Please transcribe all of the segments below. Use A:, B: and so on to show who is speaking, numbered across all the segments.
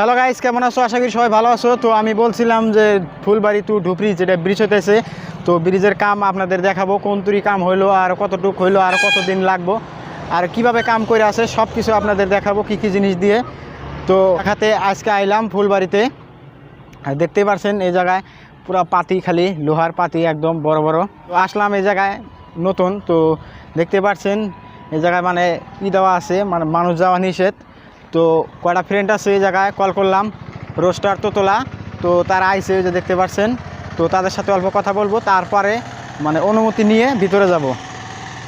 A: Hello guys, কেমন আছো? আশা করি সবাই ভালো আছো। তো আমি বলছিলাম যে ফুলবাড়ি টু ধুবড়ি যেটা ব্রিজ হতেছে, তো ব্রিজের কাম আপনাদের দেখাবো, কোন তুরি কাম হইলো আর কতটুক হইলো আর কতদিন লাগবো আর কিভাবে কাম করে আছে সব কিছু আপনাদের দেখাবো, কি কি জিনিস দিয়ে। তো দেখাতে আজকে আইলাম ফুলবাড়িতে। আর দেখতেই পারছেন এই জায়গায় পুরা পাতি, খালি লোহার পাতি একদম বড় বড়। তো আসলাম এই জায়গায় নতুন, তো দেখতে পারছেন এই জায়গায় মানে দেওয়া আছে, মানে মানুষ যাওয়া নিষেধ। তো কয়টা ফ্রেন্ড আছে এই জায়গায়, কল করলাম, রোস্টার তোতলা, তো তারা আইসে যে দেখতে পাচ্ছেন। তো তাদের সাথে অল্প কথা বলবো, তারপরে মানে অনুমতি নিয়ে ভিতরে যাব।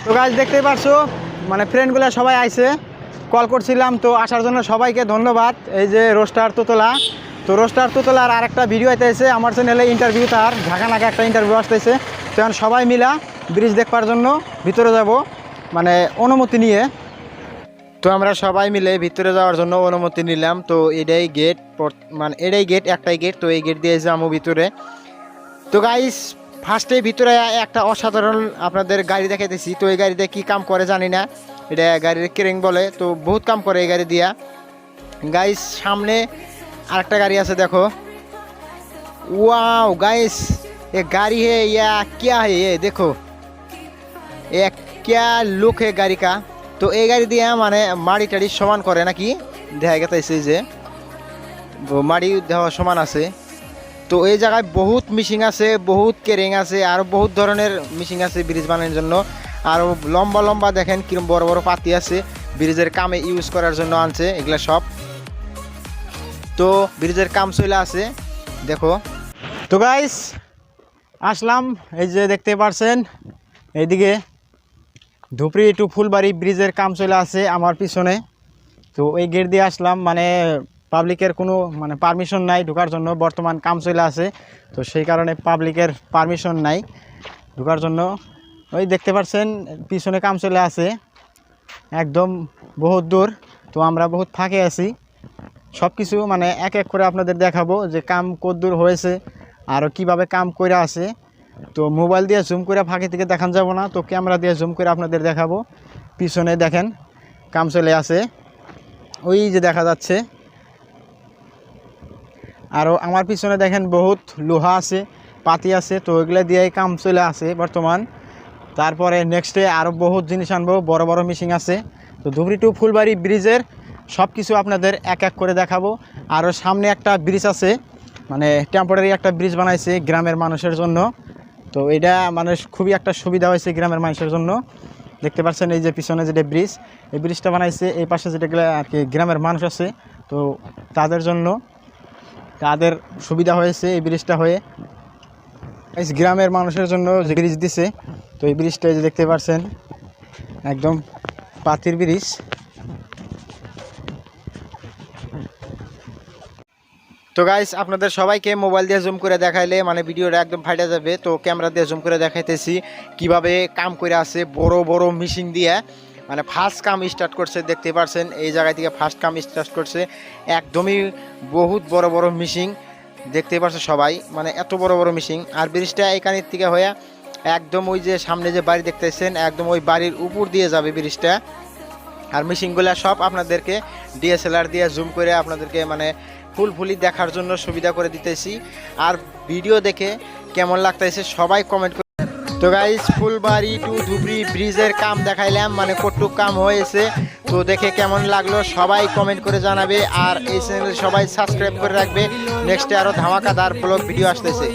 A: তো গাইস দেখতেই পারছো মানে ফ্রেন্ডগুলো সবাই আইসে, কল করছিলাম, তো আসার জন্য সবাইকে ধন্যবাদ। এই যে রোস্টার তোতলা, তো রোস্টার তোতলার আর একটা ভিডিও আইতেছে আমার চ্যানেলে, ইন্টারভিউ, তার ঢাকা নাকা একটা ইন্টারভিউ আসতেছে। তখন সবাই মিলা ব্রিজ দেখবার জন্য ভিতরে যাব, মানে অনুমতি নিয়ে। তো আমরা সবাই মিলে ভিতরে যাওয়ার জন্য অনুমতি নিলাম। তো এটাই গেট, মানে এটাই গেট, একটাই গেট। তো এই গেট দিয়ে যাবো ভিতরে। তো গাইস ফার্স্টে ভিতরে একটা অসাধারণ আপনাদের গাড়ি দেখাইতেছি। তো এই গাড়িতে কি কাম করে জানি না, এটা গাড়ির ক্রেং বলে। তো বহুত কাম করে এই গাড়ি দিয়া। গাইস সামনে আরেকটা গাড়ি আছে, দেখো। ওয়াও গাইস, ये गाड़ी है या क्या है ये देखो, ये क्या लुक है गाड़ी का। তো এই গাড়ি দিয়ে মানে মাড়ি টাড়ি সমান করে নাকি দেখা গেছে, যে মাড়ি দেওয়া সমান আছে। তো এই জায়গায় বহুত মিশিং আছে, বহুত কেরিং আছে, আর বহুত ধরনের মিশিং আছে ব্রিজ বানানোর জন্য। আর লম্বা লম্বা দেখেন কিরম বড় বড় পাতি আছে, ব্রিজের কামে ইউজ করার জন্য আনছে এগুলা সব। তো ব্রিজের কাম চলে আছে, দেখো। তো গাইস আসলাম, এই যে দেখতে পারছেন এইদিকে ধুবড়ি টু ফুলবাড়ি ব্রিজের কাম চলে আছে আমার পিছনে। তো এই গেট দিয়ে আসলাম, মানে পাবলিকের কোনো মানে পারমিশন নাই ঢোকার জন্য, বর্তমান কাম চলে আছে। তো সেই কারণে পাবলিকের পারমিশন নাই ঢোকার জন্য। ওই দেখতে পাচ্ছেন পিছনে কাম চলে আছে একদম বহুত দূর। তো আমরা বহুত ফাঁকে আছি, সব কিছু মানে এক এক করে আপনাদের দেখাবো যে কাম কত দূর হয়েছে আর কিভাবে কাম করে আছে। তো মোবাইল দিয়ে জুম করে ফাঁকে থেকে দেখান যাব না, তো ক্যামেরা দিয়ে জুম করে আপনাদের দেখাবো। পিছনে দেখেন কাম চলে আছে, ওই যে দেখা যাচ্ছে। আরও আমার পিছনে দেখেন বহুত লোহা আছে, পাতি আছে, তো ওইগুলো দিয়েই কাম চলে আছে বর্তমান। তারপরে নেক্সটে আরও বহুত জিনিস আনবো, বড় বড় মিশিং আছে। তো ধুবড়ি টু ফুলবাড়ি ব্রিজের সব কিছু আপনাদের এক এক করে দেখাবো। আরও সামনে একটা ব্রিজ আছে, মানে টেম্পোরারি একটা ব্রিজ বানাইছে গ্রামের মানুষের জন্য। তো এটা মানে খুবই একটা সুবিধা হয়েছে গ্রামের মানুষের জন্য। দেখতে পাচ্ছেন এই যে পিছনে যেটা ব্রিজ, এই ব্রিজটা বানাইছে এই পাশে যেটা আর কি গ্রামের মানুষ আছে, তো তাদের জন্য তাদের সুবিধা হয়েছে এই ব্রিজটা হয়ে। এই গ্রামের মানুষের জন্য যে ব্রিজ দিছে, তো এই ব্রিজটা যে দেখতে পাচ্ছেন একদম পাতির ব্রিজ। তো গাইস আপনাদের সবাইকে মোবাইল দিয়ে জুম করে দেখাইলে মানে ভিডিওটা একদম ফাইটা যাবে। তো ক্যামেরা দিয়ে জুম করে দেখাইতেছি কিভাবে কাম করে আছে, বড় বড় মিশিং দিয়ে মানে ফার্স্ট কাম স্টার্ট করছে। দেখতে পাচ্ছেন এই জায়গা থেকে ফার্স্ট কাম স্টার্ট করছে, একদমই বহুত বড় বড় মিশিং দেখতে পাচ্ছে সবাই, মানে এত বড় বড় মিশিং। আর ব্রিজটা এখানের থেকে হয়ে একদম ওই যে সামনে যে বাড়ি দেখতেছেন একদম ওই বাড়ির উপর দিয়ে যাবে ব্রিজটা। আর মিশিংগুলো সব আপনাদেরকে ডিএসএলআর দিয়ে জুম করে আপনাদেরকে মানে ফুলফুলি দেখার জন্য সুবিধা করে দিতেছি। আর ভিডিও দেখে কেমন লাগতেছে সবাই কমেন্ট করে। তো গাইস ফুলবাড়ি টু ধুবড়ি ব্রিজের কাম দেখাইলাম, মানে কতটুক কাম হয়েছে, তো দেখে কেমন লাগলো সবাই কমেন্ট করে জানাবে। আর এই চ্যানেল সবাই সাবস্ক্রাইব করে রাখবে, নেক্সটে আরও ধামাকাদার ব্লগ ভিডিও আসতেছে।